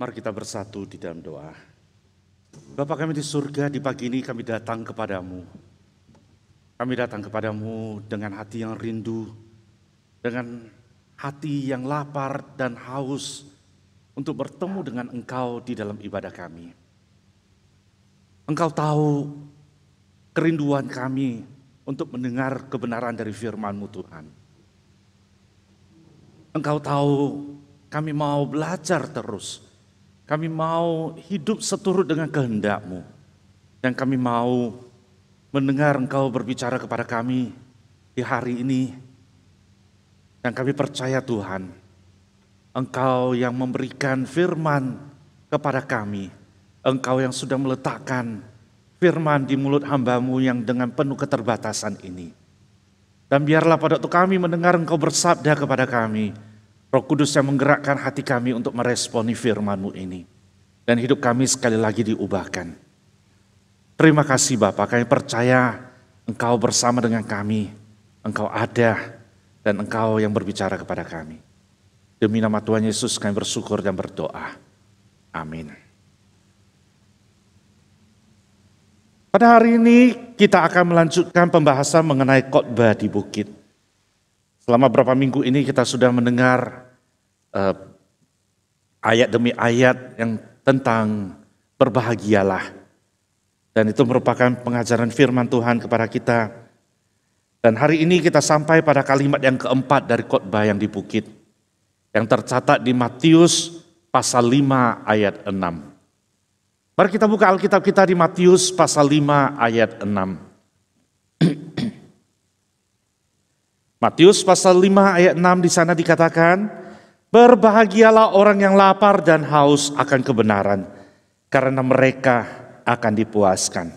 Mari kita bersatu di dalam doa. Bapa kami di surga, di pagi ini kami datang kepadamu. Kami datang kepadamu dengan hati yang rindu, dengan hati yang lapar dan haus untuk bertemu dengan Engkau di dalam ibadah kami. Engkau tahu kerinduan kami untuk mendengar kebenaran dari firman-Mu Tuhan. Engkau tahu kami mau belajar terus. Kami mau hidup seturut dengan kehendak-Mu. Dan kami mau mendengar Engkau berbicara kepada kami di hari ini. Dan kami percaya Tuhan, Engkau yang memberikan firman kepada kami. Engkau yang sudah meletakkan firman di mulut hamba-Mu yang dengan penuh keterbatasan ini. Dan biarlah pada waktu kami mendengar Engkau bersabda kepada kami, Roh Kudus yang menggerakkan hati kami untuk meresponi firman-Mu ini. Dan hidup kami sekali lagi diubahkan. Terima kasih Bapa, kami percaya Engkau bersama dengan kami. Engkau ada dan Engkau yang berbicara kepada kami. Demi nama Tuhan Yesus kami bersyukur dan berdoa. Amin. Pada hari ini kita akan melanjutkan pembahasan mengenai khotbah di bukit. Selama beberapa minggu ini kita sudah mendengar ayat demi ayat yang tentang berbahagialah. Dan itu merupakan pengajaran firman Tuhan kepada kita. Dan hari ini kita sampai pada kalimat yang keempat dari khotbah yang di bukit. Yang tercatat di Matius pasal 5 ayat 6. Mari kita buka Alkitab kita di Matius pasal 5 ayat 6. Matius pasal 5 ayat 6 di sana dikatakan, berbahagialah orang yang lapar dan haus akan kebenaran, karena mereka akan dipuaskan.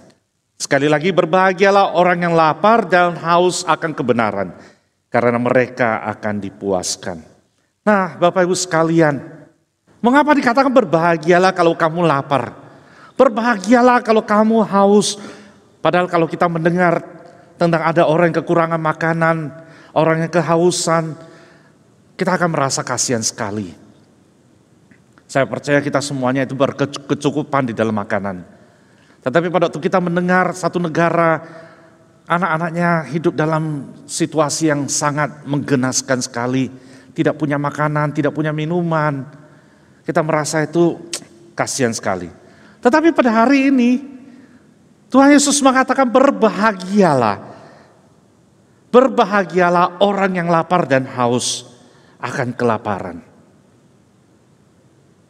Sekali lagi, berbahagialah orang yang lapar dan haus akan kebenaran, karena mereka akan dipuaskan. Nah, Bapak Ibu sekalian, mengapa dikatakan berbahagialah kalau kamu lapar? Berbahagialah kalau kamu haus. Padahal kalau kita mendengar tentang ada orang yang kekurangan makanan, orang yang kehausan, kita akan merasa kasihan sekali. Saya percaya kita semuanya itu berkecukupan di dalam makanan. Tetapi pada waktu kita mendengar satu negara, anak-anaknya hidup dalam situasi yang sangat menggenaskan sekali. Tidak punya makanan, tidak punya minuman. Kita merasa itu kasihan sekali. Tetapi pada hari ini, Tuhan Yesus mengatakan berbahagialah. Berbahagialah orang yang lapar dan haus akan kelaparan,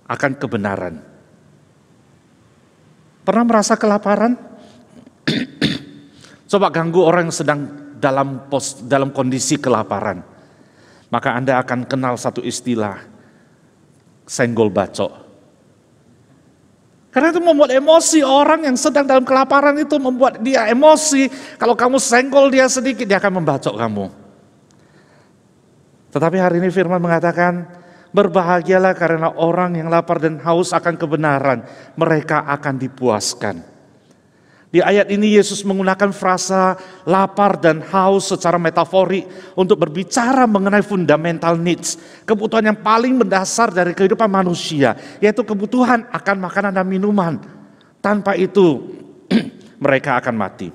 akan kebenaran. Pernah merasa kelaparan? Coba ganggu orang yang sedang dalam kondisi kelaparan. Maka Anda akan kenal satu istilah, senggol bacok. Karena itu membuat emosi orang yang sedang dalam kelaparan itu membuat dia emosi. Kalau kamu senggol dia sedikit, dia akan membacok kamu. Tetapi hari ini firman mengatakan, berbahagialah karena orang yang lapar dan haus akan kebenaran, mereka akan dipuaskan. Di ayat ini Yesus menggunakan frasa lapar dan haus secara metaforik untuk berbicara mengenai fundamental needs, kebutuhan yang paling mendasar dari kehidupan manusia, yaitu kebutuhan akan makanan dan minuman. Tanpa itu mereka akan mati.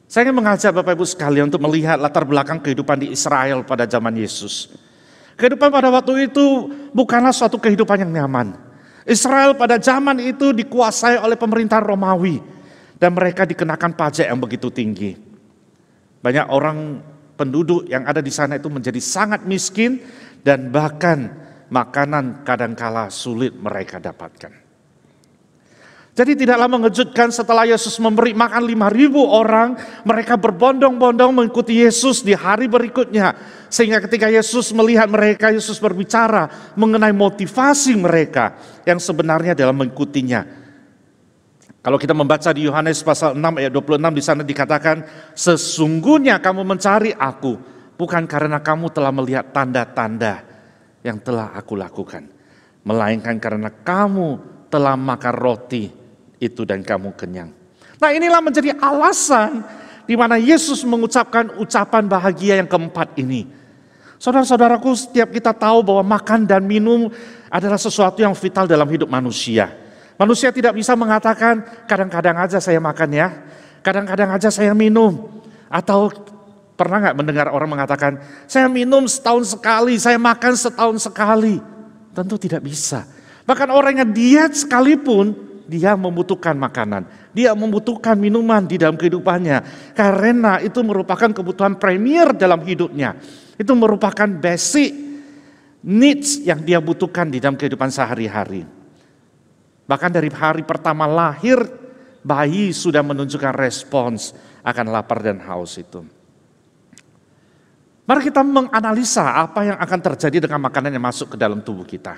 Saya ingin mengajak Bapak Ibu sekalian untuk melihat latar belakang kehidupan di Israel pada zaman Yesus. Kehidupan pada waktu itu bukanlah suatu kehidupan yang nyaman. Israel pada zaman itu dikuasai oleh pemerintahan Romawi dan mereka dikenakan pajak yang begitu tinggi. Banyak orang penduduk yang ada di sana itu menjadi sangat miskin dan bahkan makanan kadangkala sulit mereka dapatkan. Jadi tidaklah mengejutkan setelah Yesus memberi makan 5.000 orang, mereka berbondong-bondong mengikuti Yesus di hari berikutnya. Sehingga ketika Yesus melihat mereka, Yesus berbicara mengenai motivasi mereka yang sebenarnya dalam mengikutinya. Kalau kita membaca di Yohanes pasal 6 ayat 26 di sana dikatakan, sesungguhnya kamu mencari aku, bukan karena kamu telah melihat tanda-tanda yang telah aku lakukan, melainkan karena kamu telah makan roti itu dan kamu kenyang. Nah, inilah menjadi alasan di mana Yesus mengucapkan ucapan bahagia yang keempat ini. Saudara-saudaraku, setiap kita tahu bahwa makan dan minum adalah sesuatu yang vital dalam hidup manusia. Manusia tidak bisa mengatakan, kadang-kadang aja saya makan ya, kadang-kadang aja saya minum. Atau pernah nggak mendengar orang mengatakan, saya minum setahun sekali, saya makan setahun sekali. Tentu tidak bisa. Bahkan orang yang diet sekalipun, dia membutuhkan makanan. Dia membutuhkan minuman di dalam kehidupannya. Karena itu merupakan kebutuhan premier dalam hidupnya. Itu merupakan basic needs yang dia butuhkan di dalam kehidupan sehari-hari. Bahkan dari hari pertama lahir, bayi sudah menunjukkan respons akan lapar dan haus itu. Mari kita menganalisa apa yang akan terjadi dengan makanan yang masuk ke dalam tubuh kita.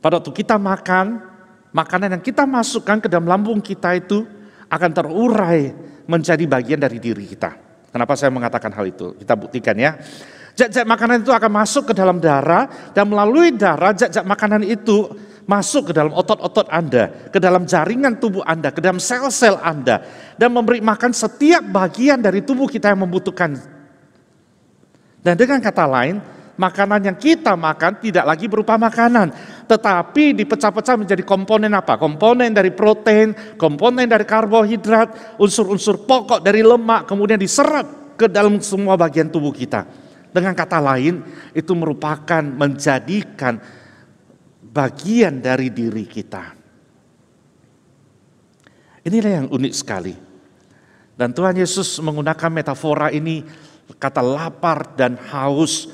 Pada waktu kita makan, makanan yang kita masukkan ke dalam lambung kita itu akan terurai menjadi bagian dari diri kita. Kenapa saya mengatakan hal itu? Kita buktikan ya. Zat-zat makanan itu akan masuk ke dalam darah dan melalui darah zat-zat makanan itu masuk ke dalam otot-otot Anda, ke dalam jaringan tubuh Anda, ke dalam sel-sel Anda dan memberi makan setiap bagian dari tubuh kita yang membutuhkan. Dan dengan kata lain, makanan yang kita makan tidak lagi berupa makanan, tetapi dipecah-pecah menjadi komponen apa? Komponen dari protein, komponen dari karbohidrat, unsur-unsur pokok dari lemak, kemudian diserap ke dalam semua bagian tubuh kita. Dengan kata lain, itu merupakan menjadikan bagian dari diri kita. Inilah yang unik sekali. Dan Tuhan Yesus menggunakan metafora ini, kata lapar dan haus,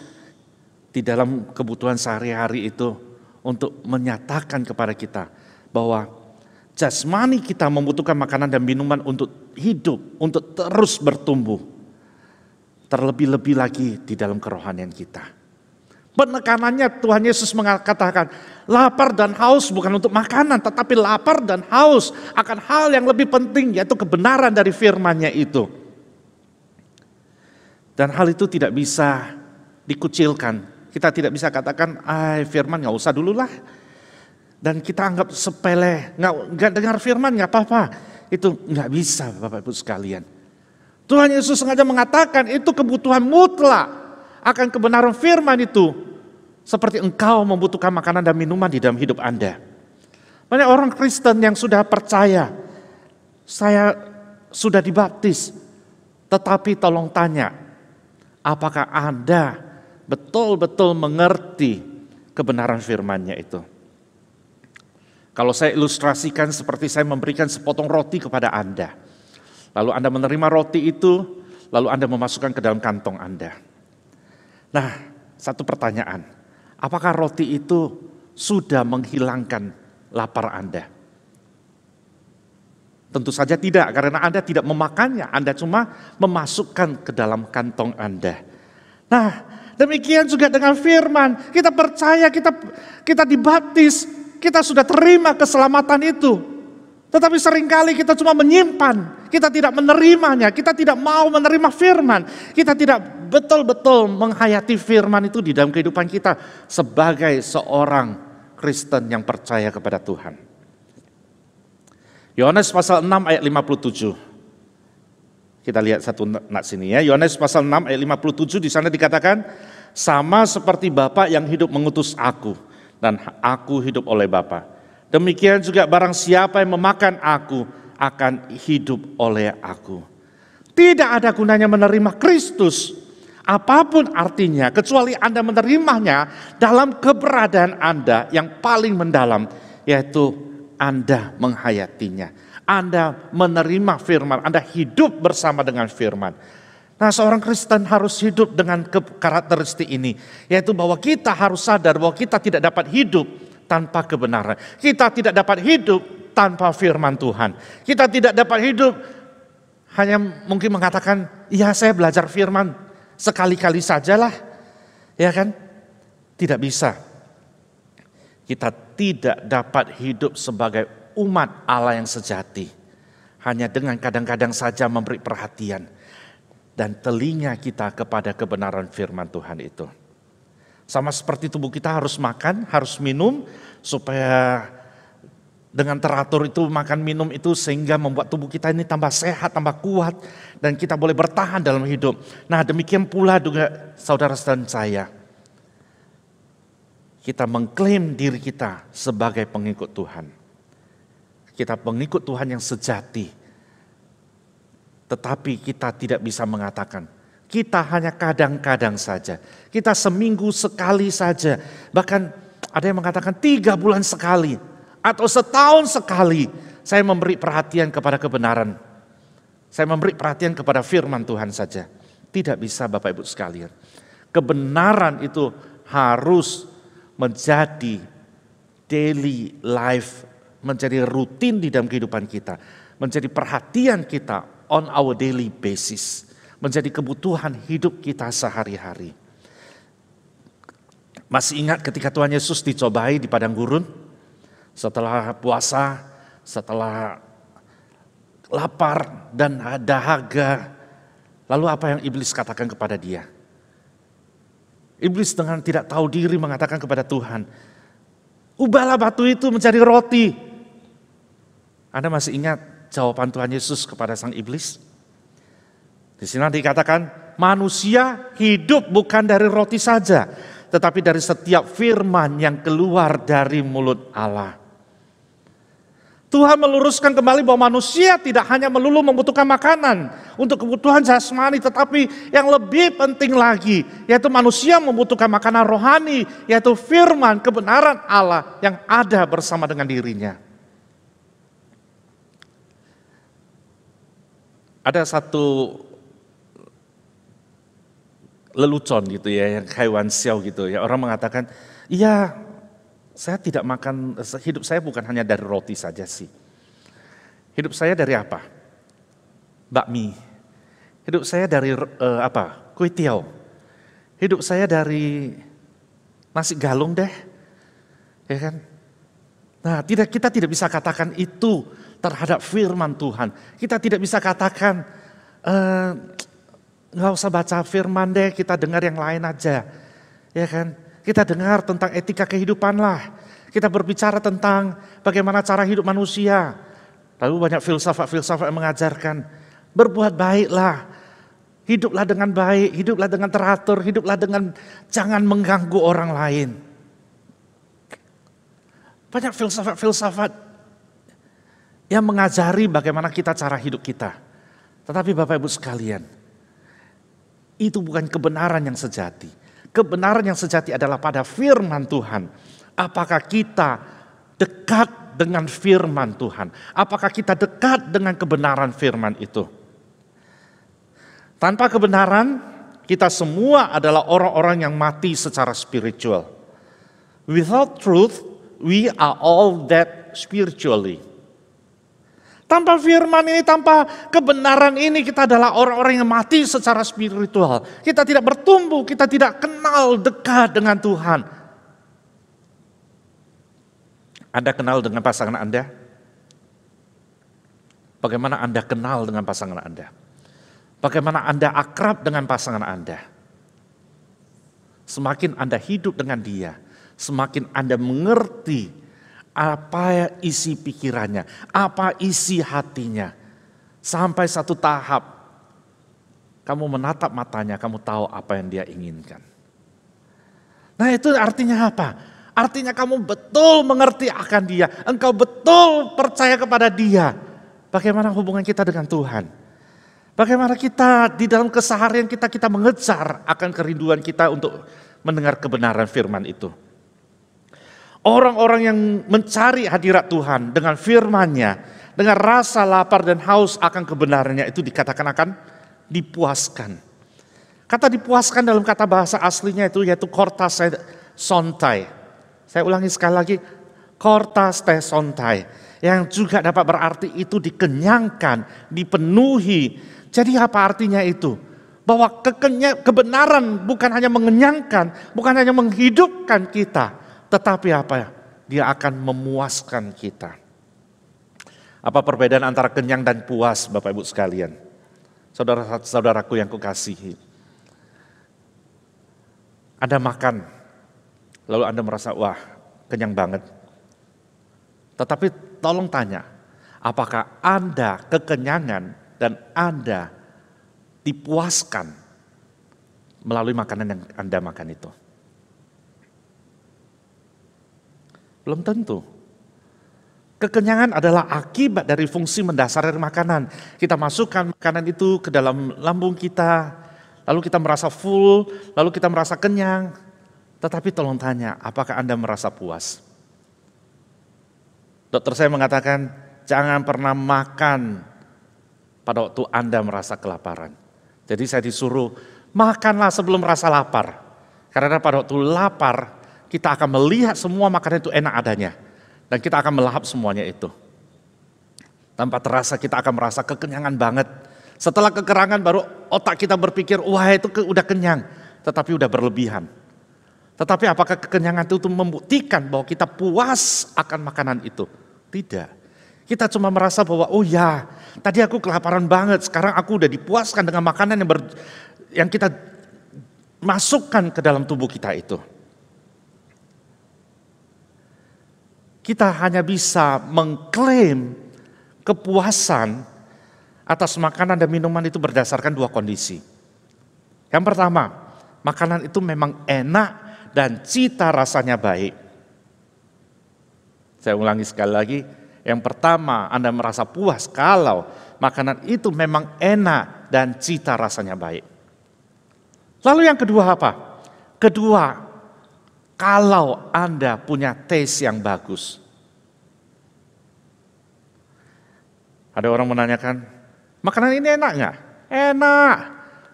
di dalam kebutuhan sehari-hari itu untuk menyatakan kepada kita bahwa jasmani kita membutuhkan makanan dan minuman untuk hidup, untuk terus bertumbuh. Terlebih-lebih lagi di dalam kerohanian kita. Penekanannya Tuhan Yesus mengatakan lapar dan haus bukan untuk makanan, tetapi lapar dan haus akan hal yang lebih penting, yaitu kebenaran dari firman-Nya itu. Dan hal itu tidak bisa dikucilkan. Kita tidak bisa katakan, firman gak usah dulu lah. Dan kita anggap sepele, gak dengar firman gak apa-apa. Itu gak bisa Bapak Ibu sekalian. Tuhan Yesus sengaja mengatakan itu kebutuhan mutlak akan kebenaran firman itu. Seperti engkau membutuhkan makanan dan minuman di dalam hidup Anda. Banyak orang Kristen yang sudah percaya, saya sudah dibaptis. Tetapi tolong tanya, apakah Anda betul-betul mengerti kebenaran firman-Nya itu? Kalau saya ilustrasikan seperti saya memberikan sepotong roti kepada Anda. Lalu Anda menerima roti itu, lalu Anda memasukkan ke dalam kantong Anda. Nah, satu pertanyaan, apakah roti itu sudah menghilangkan lapar Anda? Tentu saja tidak, karena Anda tidak memakannya, Anda cuma memasukkan ke dalam kantong Anda. Nah, demikian juga dengan firman, kita percaya, kita dibaptis, kita sudah terima keselamatan itu. Tetapi seringkali kita cuma menyimpan, kita tidak menerimanya, kita tidak mau menerima firman. Kita tidak betul-betul menghayati firman itu di dalam kehidupan kita sebagai seorang Kristen yang percaya kepada Tuhan. Yohanes pasal 6 ayat 57. Kita lihat satu nak sini ya. Yohanes pasal 6 ayat 57 di sana dikatakan, sama seperti Bapa yang hidup mengutus aku dan aku hidup oleh Bapa. Demikian juga barang siapa yang memakan aku akan hidup oleh aku. Tidak ada gunanya menerima Kristus, apapun artinya, kecuali Anda menerimanya dalam keberadaan Anda yang paling mendalam, yaitu Anda menghayatinya. Anda menerima firman, Anda hidup bersama dengan firman. Nah, seorang Kristen harus hidup dengan karakteristik ini, yaitu bahwa kita harus sadar bahwa kita tidak dapat hidup tanpa kebenaran. Kita tidak dapat hidup tanpa firman Tuhan. Kita tidak dapat hidup hanya mungkin mengatakan, ya saya belajar firman sekali-kali sajalah. Ya kan? Tidak bisa. Kita tidak dapat hidup sebagai umat Allah yang sejati. Hanya dengan kadang-kadang saja memberi perhatian dan telinga kita kepada kebenaran firman Tuhan itu. Sama seperti tubuh kita harus makan, harus minum supaya dengan teratur itu, makan minum itu, sehingga membuat tubuh kita ini tambah sehat, tambah kuat, dan kita boleh bertahan dalam hidup. Nah, demikian pula juga saudara dan saya. Kita mengklaim diri kita sebagai pengikut Tuhan. Kita pengikut Tuhan yang sejati. Tetapi kita tidak bisa mengatakan, kita hanya kadang-kadang saja. Kita seminggu sekali saja. Bahkan ada yang mengatakan 3 bulan sekali. Atau setahun sekali saya memberi perhatian kepada kebenaran. Saya memberi perhatian kepada firman Tuhan saja. Tidak bisa Bapak Ibu sekalian. Kebenaran itu harus menjadi daily life, menjadi rutin di dalam kehidupan kita. Menjadi perhatian kita on our daily basis. Menjadi kebutuhan hidup kita sehari-hari. Masih ingat ketika Tuhan Yesus dicobai di padang gurun? Setelah puasa, setelah lapar dan dahaga, lalu apa yang iblis katakan kepada dia? Iblis dengan tidak tahu diri mengatakan kepada Tuhan, ubahlah batu itu menjadi roti. Anda masih ingat jawaban Tuhan Yesus kepada sang iblis? Di sini dikatakan, manusia hidup bukan dari roti saja, tetapi dari setiap firman yang keluar dari mulut Allah. Tuhan meluruskan kembali bahwa manusia tidak hanya melulu membutuhkan makanan untuk kebutuhan jasmani, tetapi yang lebih penting lagi, yaitu manusia membutuhkan makanan rohani, yaitu firman kebenaran Allah yang ada bersama dengan dirinya. Ada satu lelucon gitu ya, yang hewan xiao gitu ya, orang mengatakan, iya, saya tidak makan, hidup saya bukan hanya dari roti saja sih. Hidup saya dari apa? Bakmi. Hidup saya dari kue tiaw. Hidup saya dari nasi galung deh. Ya kan? Nah, kita tidak bisa katakan itu terhadap firman Tuhan. Kita tidak bisa katakan, nggak usah baca firman deh, kita dengar yang lain aja. Ya kan? Kita dengar tentang etika kehidupan lah. Kita berbicara tentang bagaimana cara hidup manusia. Lalu banyak filsafat-filsafat yang mengajarkan, berbuat baiklah. Hiduplah dengan baik, hiduplah dengan teratur, hiduplah dengan jangan mengganggu orang lain. Banyak filsafat-filsafat yang mengajari bagaimana kita cara hidup kita. Tetapi Bapak Ibu sekalian, itu bukan kebenaran yang sejati. Kebenaran yang sejati adalah pada firman Tuhan. Apakah kita dekat dengan firman Tuhan? Apakah kita dekat dengan kebenaran firman itu? Tanpa kebenaran, kita semua adalah orang-orang yang mati secara spiritual. Without truth, we are all dead spiritually. Tanpa firman ini, tanpa kebenaran ini, kita adalah orang-orang yang mati secara spiritual. Kita tidak bertumbuh, kita tidak kenal dekat dengan Tuhan. Anda kenal dengan pasangan Anda? Bagaimana Anda kenal dengan pasangan Anda? Bagaimana Anda akrab dengan pasangan Anda? Semakin Anda hidup dengan dia, semakin Anda mengerti apa isi pikirannya, apa isi hatinya. Sampai satu tahap, kamu menatap matanya, kamu tahu apa yang dia inginkan. Nah, itu artinya apa? Artinya kamu betul mengerti akan dia. Engkau betul percaya kepada dia. Bagaimana hubungan kita dengan Tuhan? Bagaimana kita di dalam keseharian kita mengejar akan kerinduan kita untuk mendengar kebenaran firman itu. Orang-orang yang mencari hadirat Tuhan dengan firman-Nya, dengan rasa lapar dan haus akan kebenarannya itu dikatakan akan dipuaskan. Kata dipuaskan dalam kata bahasa aslinya itu yaitu kortas sontai. Saya ulangi sekali lagi, kortas sontai. Yang juga dapat berarti itu dikenyangkan, dipenuhi. Jadi apa artinya itu? Bahwa kebenaran bukan hanya mengenyangkan, bukan hanya menghidupkan kita. Tetapi apa? Dia akan memuaskan kita. Apa perbedaan antara kenyang dan puas, Bapak Ibu sekalian? Saudara-saudaraku yang kukasihi. Anda makan, lalu Anda merasa, wah kenyang banget. Tetapi tolong tanya, apakah Anda kekenyangan dan Anda dipuaskan melalui makanan yang Anda makan itu? Belum tentu. Kekenyangan adalah akibat dari fungsi mendasar dari makanan. Kita masukkan makanan itu ke dalam lambung kita, lalu kita merasa full, lalu kita merasa kenyang. Tetapi tolong tanya, apakah Anda merasa puas? Dokter saya mengatakan, jangan pernah makan pada waktu Anda merasa kelaparan. Jadi saya disuruh, makanlah sebelum merasa lapar. Karena pada waktu lapar, kita akan melihat semua makanan itu enak adanya. Dan kita akan melahap semuanya itu. Tanpa terasa kita akan merasa kekenyangan banget. Setelah kekerangan baru otak kita berpikir, wah itu udah kenyang. Tetapi udah berlebihan. Tetapi apakah kekenyangan itu membuktikan bahwa kita puas akan makanan itu? Tidak. Kita cuma merasa bahwa, oh ya, tadi aku kelaparan banget, sekarang aku udah dipuaskan dengan makanan yang kita masukkan ke dalam tubuh kita itu. Kita hanya bisa mengklaim kepuasan atas makanan dan minuman itu berdasarkan dua kondisi. Yang pertama, makanan itu memang enak dan cita rasanya baik. Saya ulangi sekali lagi, yang pertama Anda merasa puas kalau makanan itu memang enak dan cita rasanya baik. Lalu yang kedua apa? Kedua, kalau Anda punya taste yang bagus. Ada orang menanyakan, makanan ini enak nggak? Enak.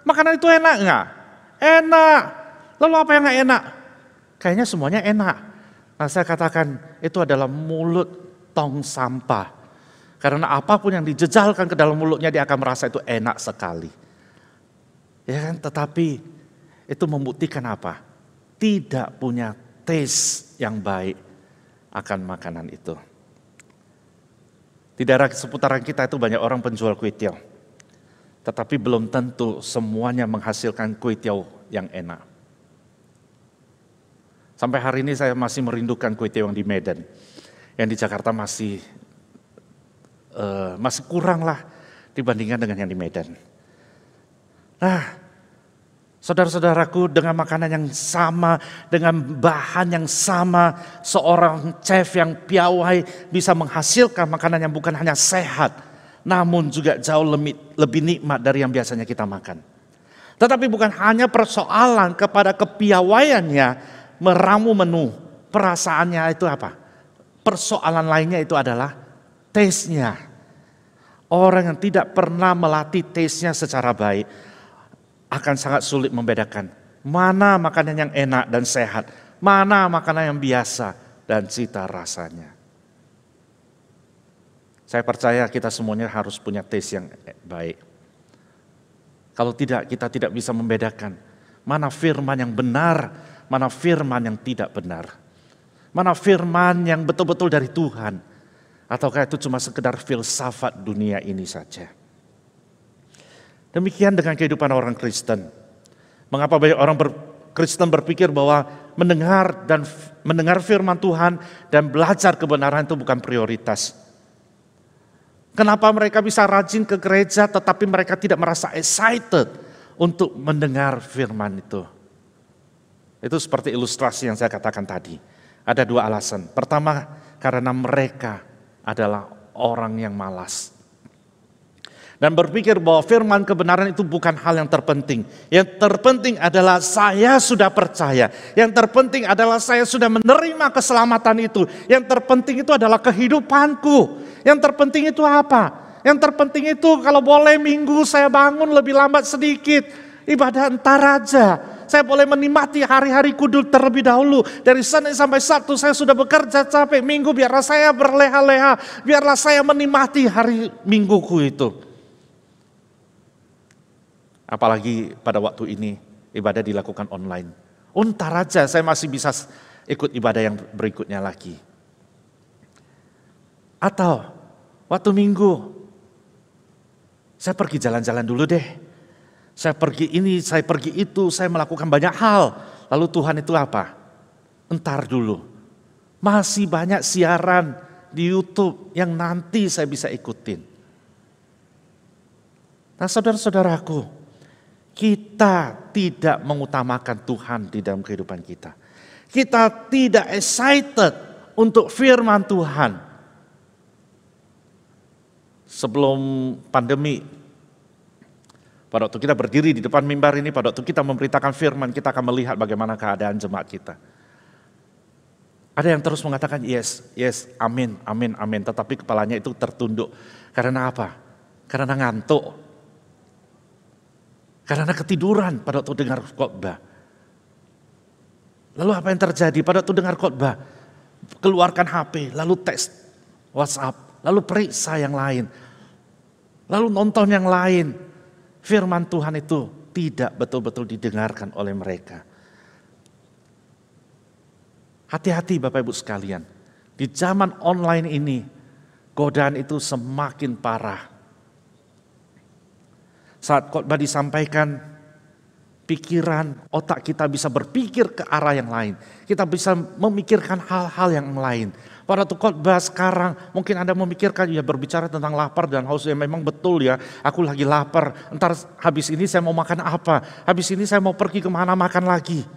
Makanan itu enak nggak? Enak. Lalu apa yang nggak enak? Kayaknya semuanya enak. Nah saya katakan itu adalah mulut tong sampah. Karena apapun yang dijejalkan ke dalam mulutnya dia akan merasa itu enak sekali. Ya kan? Tetapi itu membuktikan apa? Tidak punya taste yang baik akan makanan itu. Di daerah seputaran kita itu banyak orang penjual kue tiaw. Tetapi belum tentu semuanya menghasilkan kue tiaw yang enak. Sampai hari ini saya masih merindukan kue tiaw yang di Medan. Yang di Jakarta masih kurang lah dibandingkan dengan yang di Medan. Nah, saudara-saudaraku, dengan makanan yang sama, dengan bahan yang sama, seorang chef yang piawai bisa menghasilkan makanan yang bukan hanya sehat, namun juga jauh lebih nikmat dari yang biasanya kita makan. Tetapi bukan hanya persoalan kepada kepiawaiannya meramu menu, perasaannya itu apa? Persoalan lainnya itu adalah taste-nya. Orang yang tidak pernah melatih taste-nya secara baik akan sangat sulit membedakan mana makanan yang enak dan sehat, mana makanan yang biasa dan cita rasanya. Saya percaya kita semuanya harus punya taste yang baik. Kalau tidak, kita tidak bisa membedakan mana firman yang benar, mana firman yang tidak benar. Mana firman yang betul-betul dari Tuhan, ataukah itu cuma sekedar filsafat dunia ini saja. Demikian dengan kehidupan orang Kristen. Mengapa banyak orang Kristen berpikir bahwa mendengar firman Tuhan dan belajar kebenaran itu bukan prioritas. Kenapa mereka bisa rajin ke gereja tetapi mereka tidak merasa excited untuk mendengar firman itu? Itu seperti ilustrasi yang saya katakan tadi. Ada dua alasan. Pertama, karena mereka adalah orang yang malas. Dan berpikir bahwa firman kebenaran itu bukan hal yang terpenting. Yang terpenting adalah saya sudah percaya. Yang terpenting adalah saya sudah menerima keselamatan itu. Yang terpenting itu adalah kehidupanku. Yang terpenting itu apa? Yang terpenting itu kalau boleh minggu saya bangun lebih lambat sedikit. Ibadah entar aja. Saya boleh menikmati hari-hari kudus terlebih dahulu. Dari Senin sampai Sabtu saya sudah bekerja capek. Minggu biarlah saya berleha-leha. Biarlah saya menikmati hari mingguku itu. Apalagi pada waktu ini ibadah dilakukan online. Ntar aja saya masih bisa ikut ibadah yang berikutnya lagi. Atau waktu minggu saya pergi jalan-jalan dulu deh. Saya pergi ini, saya pergi itu, saya melakukan banyak hal. Lalu Tuhan itu apa? Entar dulu. Masih banyak siaran di YouTube yang nanti saya bisa ikutin. Nah saudara-saudaraku, kita tidak mengutamakan Tuhan di dalam kehidupan kita. Kita tidak excited untuk firman Tuhan. Sebelum pandemi, pada waktu kita berdiri di depan mimbar ini, pada waktu kita memberitakan firman, kita akan melihat bagaimana keadaan jemaat kita. Ada yang terus mengatakan yes, amin, amin, amin. Tetapi kepalanya itu tertunduk. Karena apa? Karena ngantuk. Karena ketiduran pada waktu dengar khotbah. Lalu apa yang terjadi pada waktu dengar khotbah? Keluarkan HP, lalu teks WhatsApp, lalu periksa yang lain. Lalu nonton yang lain. Firman Tuhan itu tidak betul-betul didengarkan oleh mereka. Hati-hati Bapak Ibu sekalian. Di zaman online ini, godaan itu semakin parah. Saat khotbah disampaikan, pikiran, otak kita bisa berpikir ke arah yang lain. Kita bisa memikirkan hal-hal yang lain. Pada waktu khotbah sekarang, mungkin Anda memikirkan, ya berbicara tentang lapar dan haus, ya memang betul ya, aku lagi lapar. Entar habis ini saya mau makan apa? Habis ini saya mau pergi kemana makan lagi?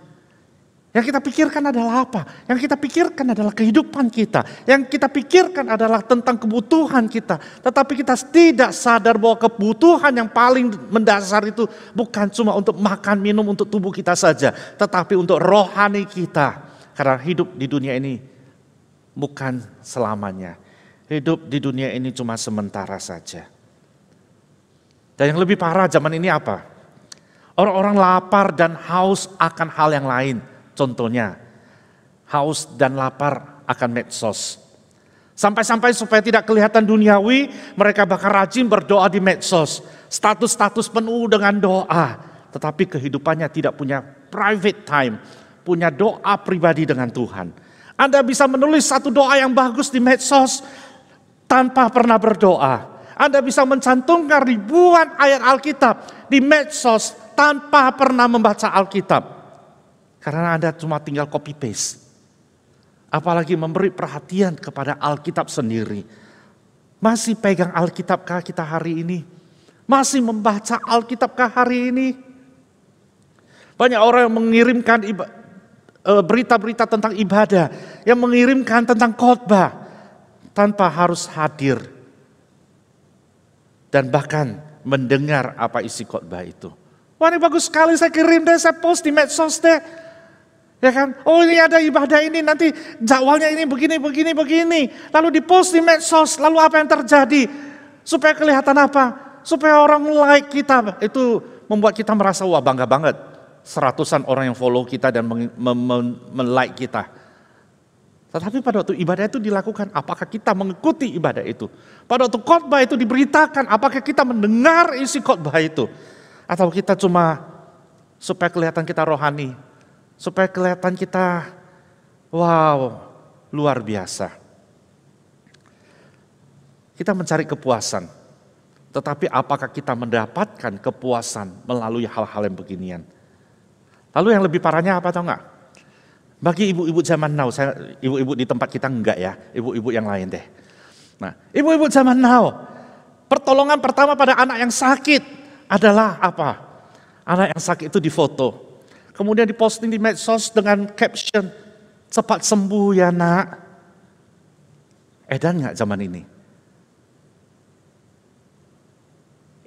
Yang kita pikirkan adalah apa? Yang kita pikirkan adalah kehidupan kita. Yang kita pikirkan adalah tentang kebutuhan kita. Tetapi kita tidak sadar bahwa kebutuhan yang paling mendasar itu bukan cuma untuk makan minum untuk tubuh kita saja. Tetapi untuk rohani kita. Karena hidup di dunia ini bukan selamanya. Hidup di dunia ini cuma sementara saja. Dan yang lebih parah zaman ini apa? Orang-orang lapar dan haus akan hal yang lain. Contohnya, haus dan lapar akan medsos. Sampai-sampai supaya tidak kelihatan duniawi, mereka bahkan rajin berdoa di medsos. Status-status penuh dengan doa. Tetapi kehidupannya tidak punya private time, punya doa pribadi dengan Tuhan. Anda bisa menulis satu doa yang bagus di medsos tanpa pernah berdoa. Anda bisa mencantumkan ribuan ayat Alkitab di medsos tanpa pernah membaca Alkitab. Karena Anda cuma tinggal copy paste. Apalagi memberi perhatian kepada Alkitab sendiri. Masih pegang Alkitabkah kita hari ini? Masih membaca Alkitabkah hari ini? Banyak orang yang mengirimkan berita-berita tentang ibadah. Yang mengirimkan tentang khotbah. Tanpa harus hadir. Dan bahkan mendengar apa isi khotbah itu. Wah ini bagus sekali, saya kirim deh, saya post di medsos deh. Ya kan, oh ini ada ibadah ini, nanti jadwalnya ini begini. Lalu dipost di medsos, lalu apa yang terjadi? Supaya kelihatan apa? Supaya orang like kita. Itu membuat kita merasa wah bangga banget. Seratusan orang yang follow kita dan men-like kita. Tetapi pada waktu ibadah itu dilakukan, apakah kita mengikuti ibadah itu? Pada waktu khotbah itu diberitakan, apakah kita mendengar isi khotbah itu? Atau kita cuma supaya kelihatan kita rohani? Supaya kelihatan kita, wow, luar biasa. Kita mencari kepuasan. Tetapi apakah kita mendapatkan kepuasan melalui hal-hal yang beginian? Lalu yang lebih parahnya apa tahu nggak? Bagi ibu-ibu zaman now, ibu-ibu di tempat kita enggak ya, ibu-ibu yang lain deh. Nah, ibu-ibu zaman now, pertolongan pertama pada anak yang sakit adalah apa? Anak yang sakit itu difoto. Kemudian diposting di medsos dengan caption, cepat sembuh ya nak. Edan nggak zaman ini?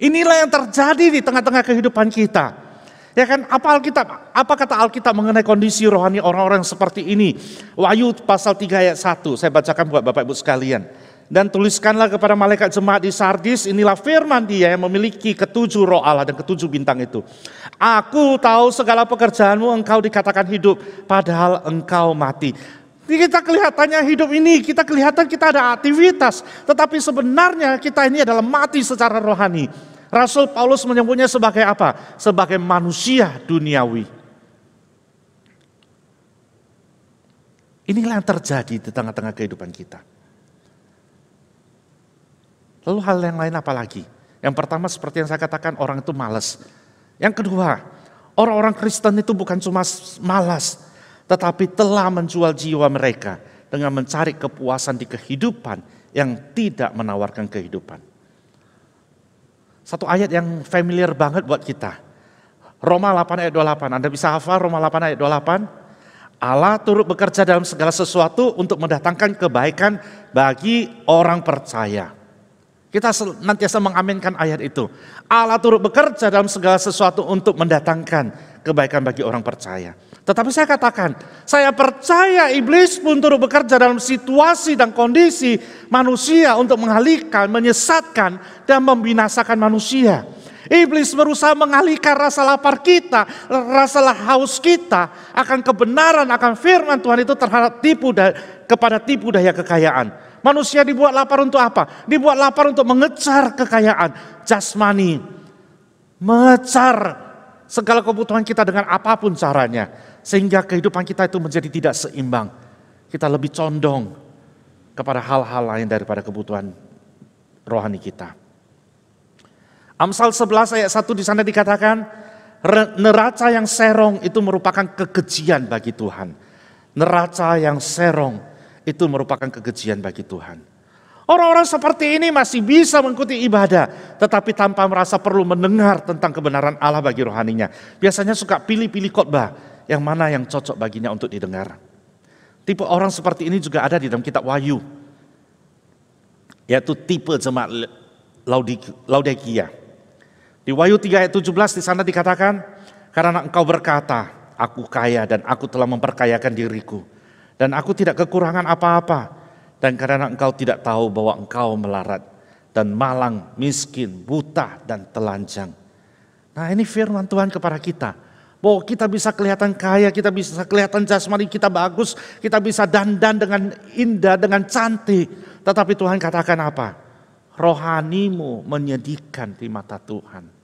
Inilah yang terjadi di tengah-tengah kehidupan kita. Ya kan, apa kata Alkitab mengenai kondisi rohani orang-orang seperti ini? Wahyu pasal 3 ayat 1, saya bacakan buat Bapak Ibu sekalian. Dan tuliskanlah kepada malaikat jemaat di Sardis, inilah firman Dia yang memiliki ketujuh roh Allah dan ketujuh bintang itu. Aku tahu segala pekerjaanmu, engkau dikatakan hidup, padahal engkau mati. Kita kelihatannya hidup ini, kita kelihatan kita ada aktivitas, tetapi sebenarnya kita ini adalah mati secara rohani. Rasul Paulus menyebutnya sebagai apa? Sebagai manusia duniawi. Inilah yang terjadi di tengah-tengah kehidupan kita. Lalu hal yang lain apa lagi? Yang pertama seperti yang saya katakan, orang itu malas. Yang kedua, orang-orang Kristen itu bukan cuma malas, tetapi telah menjual jiwa mereka. dengan mencari kepuasan di kehidupan yang tidak menawarkan kehidupan. Satu ayat yang familiar banget buat kita. Roma 8 ayat 28. Anda bisa hafal Roma 8 ayat 28? Allah turut bekerja dalam segala sesuatu untuk mendatangkan kebaikan bagi orang percaya. Kita senantiasa mengaminkan ayat itu. Allah turut bekerja dalam segala sesuatu untuk mendatangkan kebaikan bagi orang percaya. Tetapi saya katakan, saya percaya iblis pun turut bekerja dalam situasi dan kondisi manusia untuk mengalihkan, menyesatkan, dan membinasakan manusia. Iblis berusaha mengalihkan rasa lapar kita, rasa haus kita akan kebenaran, akan firman Tuhan itu terhadap kepada tipu daya kekayaan. Manusia dibuat lapar untuk apa? Dibuat lapar untuk mengejar kekayaan jasmani, mengejar segala kebutuhan kita dengan apapun caranya, sehingga kehidupan kita itu menjadi tidak seimbang. Kita lebih condong kepada hal-hal lain daripada kebutuhan rohani kita. Amsal 11 ayat 1 di sana dikatakan, neraca yang serong itu merupakan kekejian bagi Tuhan. Neraca yang serong itu merupakan kekejian bagi Tuhan. Orang-orang seperti ini masih bisa mengikuti ibadah, tetapi tanpa merasa perlu mendengar tentang kebenaran Allah bagi rohaninya. Biasanya suka pilih-pilih khotbah yang mana yang cocok baginya untuk didengar. Tipe orang seperti ini juga ada di dalam kitab Wahyu, yaitu tipe jemaat Laodikia. Di Wahyu 3 ayat 17 di sana dikatakan, karena engkau berkata, aku kaya dan aku telah memperkayakan diriku, dan aku tidak kekurangan apa-apa, dan karena engkau tidak tahu bahwa engkau melarat, dan malang, miskin, buta, dan telanjang. Nah, ini firman Tuhan kepada kita, bahwa kita bisa kelihatan kaya, kita bisa kelihatan jasmani kita bagus, kita bisa dandan dengan indah, dengan cantik, tetapi Tuhan katakan apa? Rohanimu menyedihkan di mata Tuhan.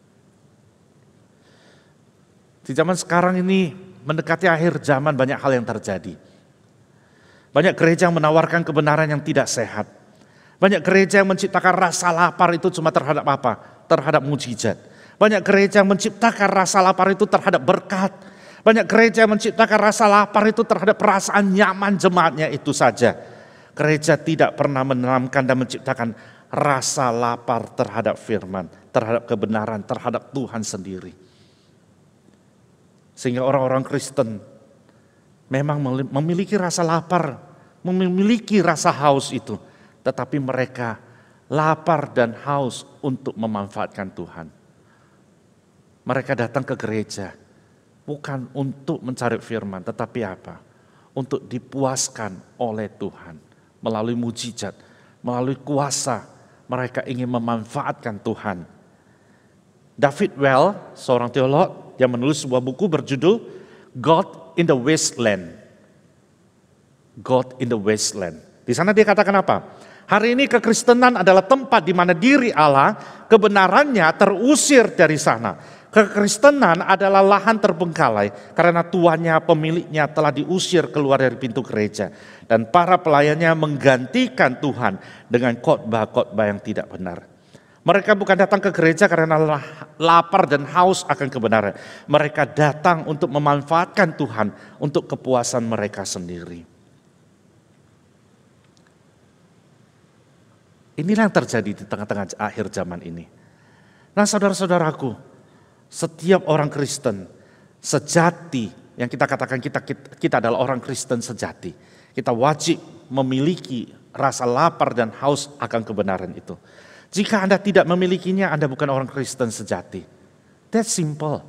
Di zaman sekarang ini mendekati akhir zaman, banyak hal yang terjadi. Banyak gereja yang menawarkan kebenaran yang tidak sehat. Banyak gereja yang menciptakan rasa lapar itu cuma terhadap apa? Terhadap mujizat. Banyak gereja yang menciptakan rasa lapar itu terhadap berkat. Banyak gereja yang menciptakan rasa lapar itu terhadap perasaan nyaman jemaatnya itu saja. Gereja tidak pernah menanamkan dan menciptakan rasa lapar terhadap firman, terhadap kebenaran, terhadap Tuhan sendiri. Sehingga orang-orang Kristen memang memiliki rasa lapar, memiliki rasa haus itu. Tetapi mereka lapar dan haus untuk memanfaatkan Tuhan. Mereka datang ke gereja bukan untuk mencari firman, tetapi apa? Untuk dipuaskan oleh Tuhan. Melalui mujizat, melalui kuasa, mereka ingin memanfaatkan Tuhan. David Well, seorang teolog yang menulis sebuah buku berjudul God in the Wasteland. God in the Wasteland. Di sana dia katakan apa? Hari ini kekristenan adalah tempat di mana diri Allah, kebenarannya terusir dari sana. Kekristenan adalah lahan terbengkalai karena tuannya, pemiliknya telah diusir keluar dari pintu gereja. Dan para pelayannya menggantikan Tuhan dengan khotbah-khotbah yang tidak benar. Mereka bukan datang ke gereja karena lapar dan haus akan kebenaran. Mereka datang untuk memanfaatkan Tuhan untuk kepuasan mereka sendiri. Inilah yang terjadi di tengah-tengah akhir zaman ini. Nah, saudara-saudaraku, setiap orang Kristen sejati, yang kita katakan kita adalah orang Kristen sejati. Kita wajib memiliki rasa lapar dan haus akan kebenaran itu. Jika Anda tidak memilikinya, Anda bukan orang Kristen sejati. That's simple.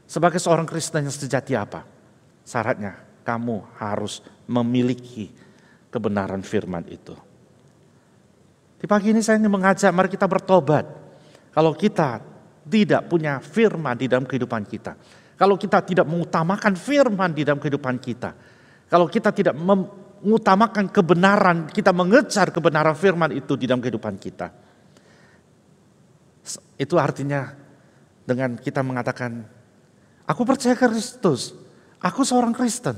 Sebagai seorang Kristen yang sejati apa? Syaratnya, kamu harus memiliki kebenaran firman itu. Di pagi ini saya ingin mengajak, mari kita bertobat. Kalau kita tidak punya firman di dalam kehidupan kita, kalau kita tidak mengutamakan firman di dalam kehidupan kita, kalau kita tidak mengutamakan kebenaran, kita mengejar kebenaran firman itu di dalam kehidupan kita, itu artinya dengan kita mengatakan, aku percaya Kristus, aku seorang Kristen.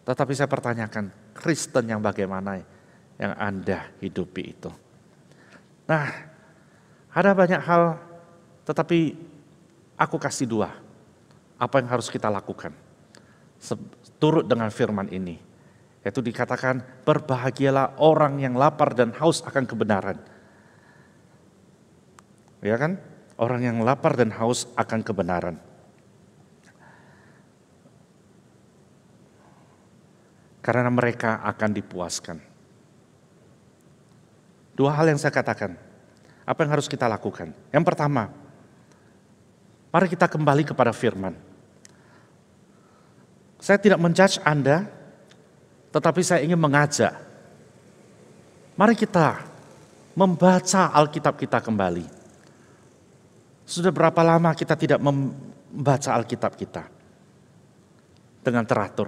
Tetapi saya pertanyakan, Kristen yang bagaimana yang Anda hidupi itu? Nah, ada banyak hal, tetapi aku kasih dua. Apa yang harus kita lakukan? turut dengan firman ini. Yaitu dikatakan, berbahagialah orang yang lapar dan haus akan kebenaran. Ya kan? Orang yang lapar dan haus akan kebenaran. Karena mereka akan dipuaskan. Dua hal yang saya katakan. Apa yang harus kita lakukan? Yang pertama, mari kita kembali kepada firman. Saya tidak menjudge Anda, tetapi saya ingin mengajak. Mari kita membaca Alkitab kita kembali. Sudah berapa lama kita tidak membaca Alkitab kita dengan teratur?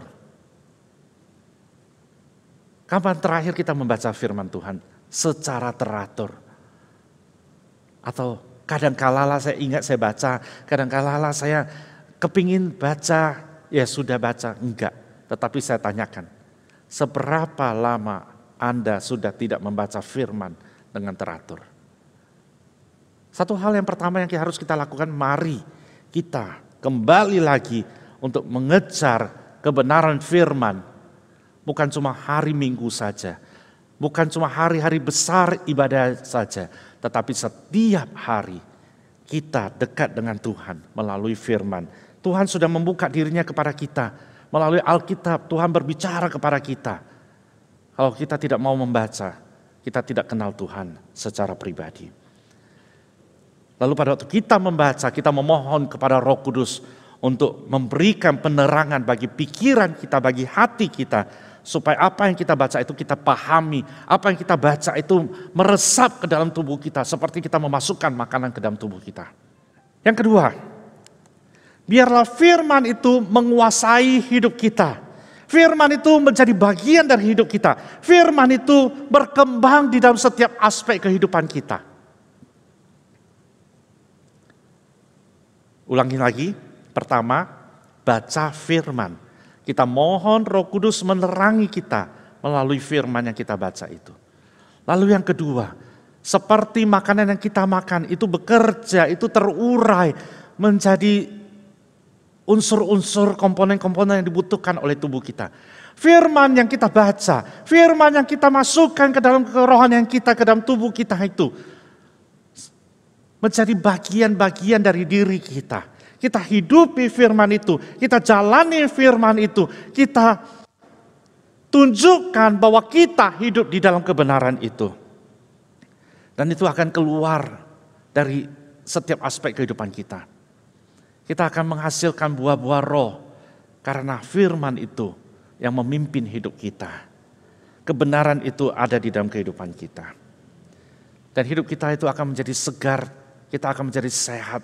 Kapan terakhir kita membaca firman Tuhan secara teratur? Atau kadang-kala saya ingat saya baca, kadang-kala saya kepingin baca, ya sudah baca, enggak. Tetapi saya tanyakan, seberapa lama Anda sudah tidak membaca firman dengan teratur? Satu hal yang pertama yang harus kita lakukan, mari kita kembali lagi untuk mengejar kebenaran firman. Bukan cuma hari Minggu saja, bukan cuma hari-hari besar ibadah saja, tetapi setiap hari kita dekat dengan Tuhan melalui firman. Tuhan sudah membuka dirinya kepada kita. Melalui Alkitab, Tuhan berbicara kepada kita. Kalau kita tidak mau membaca, kita tidak kenal Tuhan secara pribadi. Lalu pada waktu kita membaca, kita memohon kepada Roh Kudus untuk memberikan penerangan bagi pikiran kita, bagi hati kita, supaya apa yang kita baca itu kita pahami, apa yang kita baca itu meresap ke dalam tubuh kita, seperti kita memasukkan makanan ke dalam tubuh kita. Yang kedua, biarlah firman itu menguasai hidup kita. Firman itu menjadi bagian dari hidup kita. Firman itu berkembang di dalam setiap aspek kehidupan kita. Ulangi lagi, pertama, baca firman. Kita mohon Roh Kudus menerangi kita melalui firman yang kita baca itu. Lalu yang kedua, seperti makanan yang kita makan itu bekerja, itu terurai menjadi unsur-unsur komponen-komponen yang dibutuhkan oleh tubuh kita. Firman yang kita baca, firman yang kita masukkan ke dalam kerohanian kita, ke dalam tubuh kita itu menjadi bagian-bagian dari diri kita. Kita hidupi firman itu, kita jalani firman itu, kita tunjukkan bahwa kita hidup di dalam kebenaran itu. Dan itu akan keluar dari setiap aspek kehidupan kita. Kita akan menghasilkan buah-buah roh karena firman itu yang memimpin hidup kita. Kebenaran itu ada di dalam kehidupan kita. Dan hidup kita itu akan menjadi segar, kita akan menjadi sehat.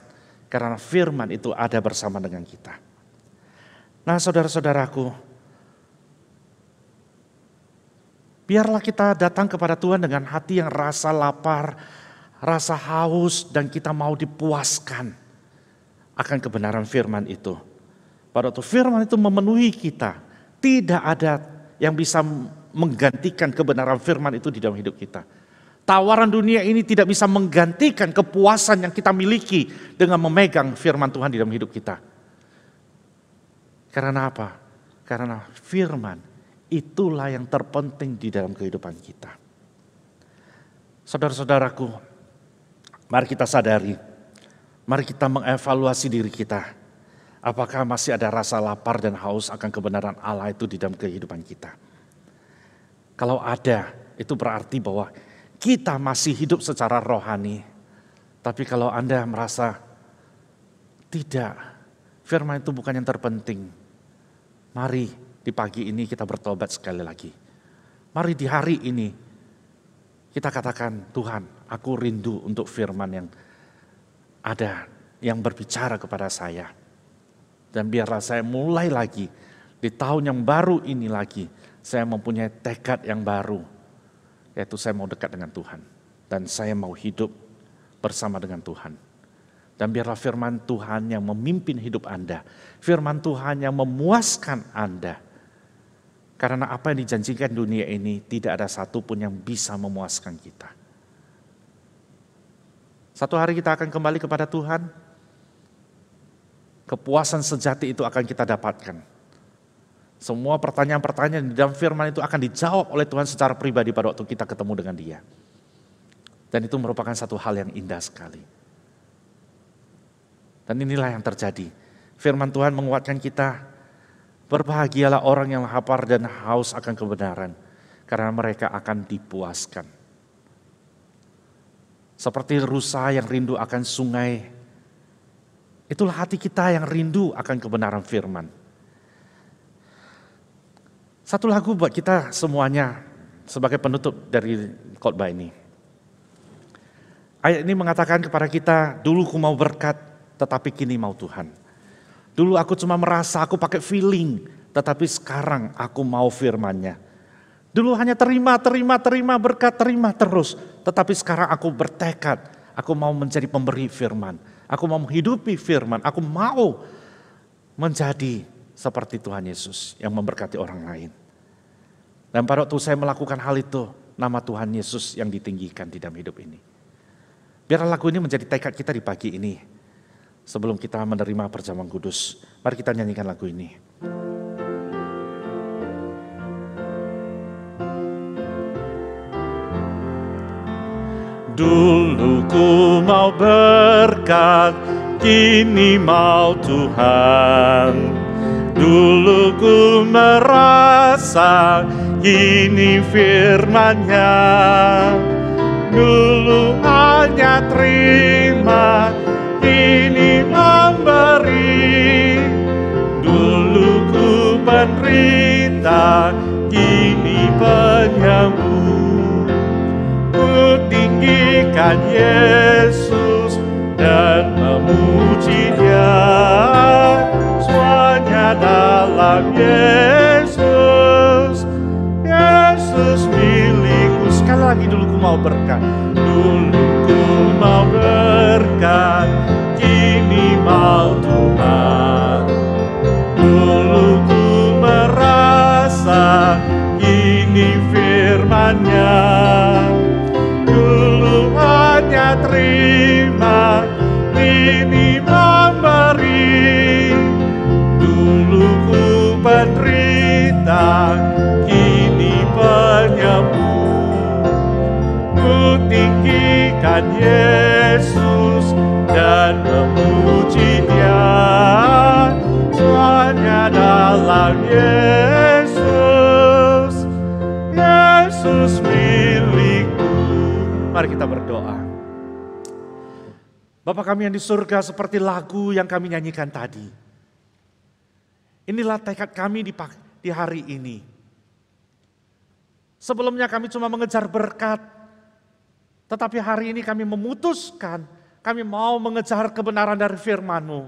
Karena firman itu ada bersama dengan kita. Nah saudara-saudaraku, biarlah kita datang kepada Tuhan dengan hati yang rasa lapar, rasa haus, dan kita mau dipuaskan akan kebenaran firman itu. Pada waktu firman itu memenuhi kita, tidak ada yang bisa menggantikan kebenaran firman itu di dalam hidup kita. Tawaran dunia ini tidak bisa menggantikan kepuasan yang kita miliki dengan memegang firman Tuhan di dalam hidup kita. Karena apa? Karena firman itulah yang terpenting di dalam kehidupan kita. Saudara-saudaraku, mari kita sadari, mari kita mengevaluasi diri kita. Apakah masih ada rasa lapar dan haus akan kebenaran Allah itu di dalam kehidupan kita? Kalau ada, itu berarti bahwa kita masih hidup secara rohani. Tapi kalau Anda merasa tidak, firman itu bukan yang terpenting. Mari di pagi ini kita bertobat sekali lagi. Mari di hari ini kita katakan, Tuhan, aku rindu untuk firman yang ada, yang berbicara kepada saya. Dan biarlah saya mulai lagi di tahun yang baru ini lagi, saya mempunyai tekad yang baru. Yaitu saya mau dekat dengan Tuhan. Dan saya mau hidup bersama dengan Tuhan. Dan biarlah firman Tuhan yang memimpin hidup Anda. Firman Tuhan yang memuaskan Anda. Karena apa yang dijanjikan dunia ini tidak ada satupun yang bisa memuaskan kita. Satu hari kita akan kembali kepada Tuhan. Kepuasan sejati itu akan kita dapatkan. Semua pertanyaan-pertanyaan di dalam firman itu akan dijawab oleh Tuhan secara pribadi pada waktu kita ketemu dengan Dia. Dan itu merupakan satu hal yang indah sekali. Dan inilah yang terjadi. Firman Tuhan menguatkan kita, berbahagialah orang yang lapar dan haus akan kebenaran, karena mereka akan dipuaskan. Seperti rusa yang rindu akan sungai, itulah hati kita yang rindu akan kebenaran firman. Satu lagu buat kita semuanya sebagai penutup dari khotbah ini. Ayat ini mengatakan kepada kita, dulu ku mau berkat, tetapi kini mau Tuhan. Dulu aku cuma merasa, aku pakai feeling, tetapi sekarang aku mau firman-Nya. Dulu hanya terima berkat, terima terus. Tetapi sekarang aku bertekad, aku mau menjadi pemberi firman. Aku mau menghidupi firman, aku mau menjadi seperti Tuhan Yesus yang memberkati orang lain. Dan pada waktu saya melakukan hal itu, nama Tuhan Yesus yang ditinggikan di dalam hidup ini. Biar lagu ini menjadi tekad kita di pagi ini. Sebelum kita menerima perjamuan kudus, mari kita nyanyikan lagu ini. Dulu ku mau berkat, kini mau Tuhan. Dulu ku merasa, kini firman-Nya. Dulu hanya terima, kini memberi. Dulu ku penderita, kini penyembuh. Ku tinggikan Yesus dan memuji Dia, semuanya dalam Yesus. Yesus milikku. Sekali lagi, dulu ku mau berkat, dulu ku mau berkat, kini mau Tuhan. Dulu ku merasa, kini firman-Nya. Dulu hanya terima, kini memberi. Dulu ku penderita, kini penyembuh. Ku tinggikan Yesus dan memuji Dia, semuanya dalam Yesus. Yesus milikku. Mari kita berdoa. Bapa kami yang di surga, seperti lagu yang kami nyanyikan tadi. Inilah tekad kami di hari ini. Sebelumnya kami cuma mengejar berkat, tetapi hari ini kami memutuskan, kami mau mengejar kebenaran dari firman-Mu.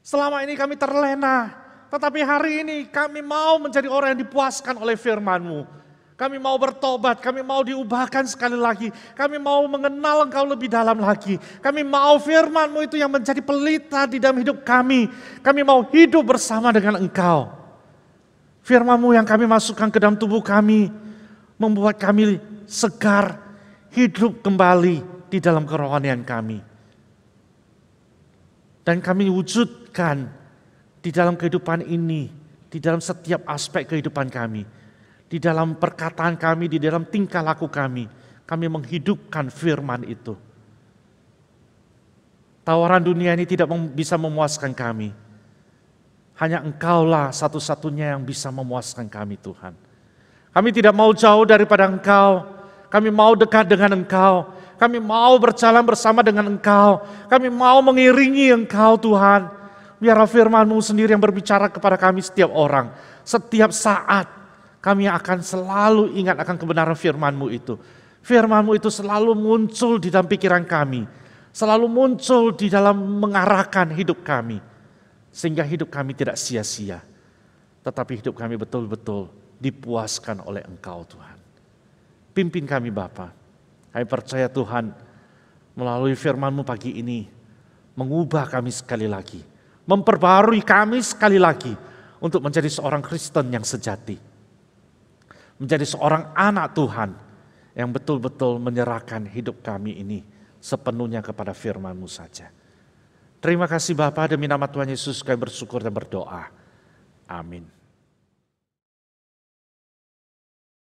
Selama ini kami terlena, tetapi hari ini kami mau menjadi orang yang dipuaskan oleh firman-Mu. Kami mau bertobat, kami mau diubahkan sekali lagi. Kami mau mengenal Engkau lebih dalam lagi. Kami mau firman-Mu itu yang menjadi pelita di dalam hidup kami. Kami mau hidup bersama dengan Engkau. Firman-Mu yang kami masukkan ke dalam tubuh kami, membuat kami segar, hidup kembali di dalam kerohanian kami. Dan kami wujudkan di dalam kehidupan ini, di dalam setiap aspek kehidupan kami. Di dalam perkataan kami, di dalam tingkah laku kami menghidupkan firman itu. Tawaran dunia ini tidak bisa memuaskan kami. Hanya Engkaulah satu-satunya yang bisa memuaskan kami, Tuhan. Kami tidak mau jauh daripada Engkau. Kami mau dekat dengan Engkau. Kami mau berjalan bersama dengan Engkau. Kami mau mengiringi Engkau, Tuhan. Biarlah firman-Mu sendiri yang berbicara kepada kami setiap orang. Setiap saat. Kami akan selalu ingat akan kebenaran firman-Mu itu. Firman-Mu itu selalu muncul di dalam pikiran kami. Selalu muncul di dalam mengarahkan hidup kami. Sehingga hidup kami tidak sia-sia. Tetapi hidup kami betul-betul dipuaskan oleh Engkau, Tuhan. Pimpin kami Bapa. Kami percaya Tuhan melalui firman-Mu pagi ini. Mengubah kami sekali lagi. Memperbarui kami sekali lagi. Untuk menjadi seorang Kristen yang sejati. Menjadi seorang anak Tuhan yang betul-betul menyerahkan hidup kami ini sepenuhnya kepada firman-Mu saja. Terima kasih Bapa, demi nama Tuhan Yesus kami bersyukur dan berdoa. Amin.